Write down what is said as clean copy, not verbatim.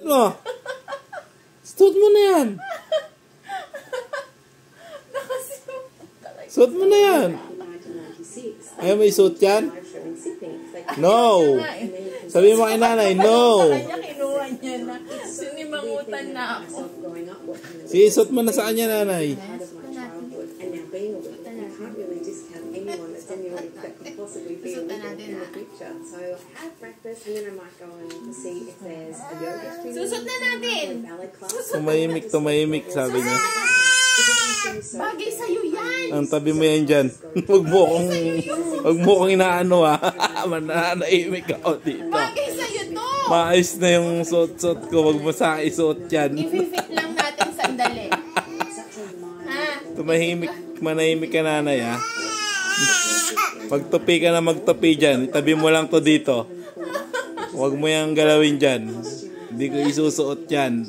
mo. Suot mo na yan. Suot mo na yan. Ayaw mo isuot yan? No. Sabi mo kay nanay, no. Kanya kinuha niya na. Sinimangutan na ako. Sige, isuot mo na sa kanya, nanay. Susot na natin. Tumahimik, sabi niya. Bagay sa'yo yan. Ang tabi mo yan dyan. Huwag mo kong inaano ha. Mananaimik ako dito. Bagay sa'yo to. Maayos na yung suot-suot ko. Huwag mo sa isuot yan. I-fit lang natin sandali. Manahimik ka nanay ha. Pagtupi ka na magtupi dyan. Itabi mo lang to dito. Huwag mo yung galawin dyan. Hindi ko isusuot yan.